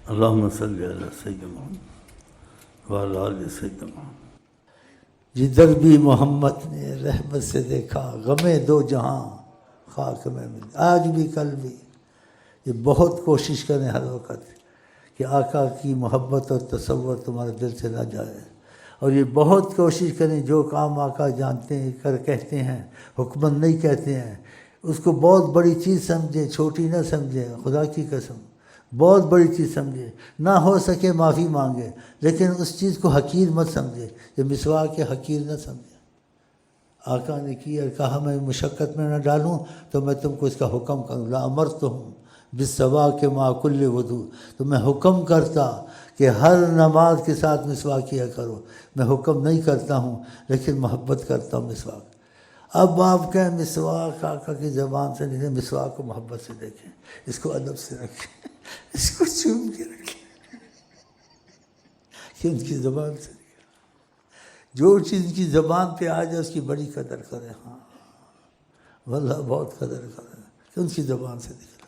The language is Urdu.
اللہم صلی علی سیدنا محمد وعلی آل سیدنا محمد۔ جدھر بھی محمد نے رحمت سے دیکھا غمِ دو جہاں خاک میں ملی، آج بھی کل بھی یہ بہت کوشش کریں ہر وقت کہ آقا کی محبت اور تصور تمہارے دل سے نہ جائے، اور یہ بہت کوشش کریں جو کام آقا جانتے ہیں کہتے ہیں، حکمت نہیں کہتے ہیں، اس کو بہت بڑی چیز سمجھیں، چھوٹی نہ سمجھیں، خدا کی قسم بہت بڑی چیز سمجھے، نہ ہو سکے معافی مانگے، لیکن اس چیز کو حقیر مت سمجھے، یہ مسواک کے حقیر نہ سمجھے۔ آقا نے کی اور کہا میں مشقت میں نہ ڈالوں تو میں تم کو اس کا حکم کروں، لامرتہم بالسواک مع کل وضو، تو میں حکم کرتا کہ ہر نماز کے ساتھ مسواک کیا کرو، میں حکم نہیں کرتا ہوں لیکن محبت کرتا ہوں مسواک۔ اب آپ کہیں مسواک آقا کی زبان سے نہیں، مسواک کو محبت سے دیکھیں، اس کو ادب سے رکھیں، اس کو چوم کے رکھیں کہ ان کی زبان سے جو چیز ان کی زبان پہ آ جائے اس کی بڑی قدر کریں، ہاں واللہ بہت قدر کریں کہ ان کی زبان سے نکلے۔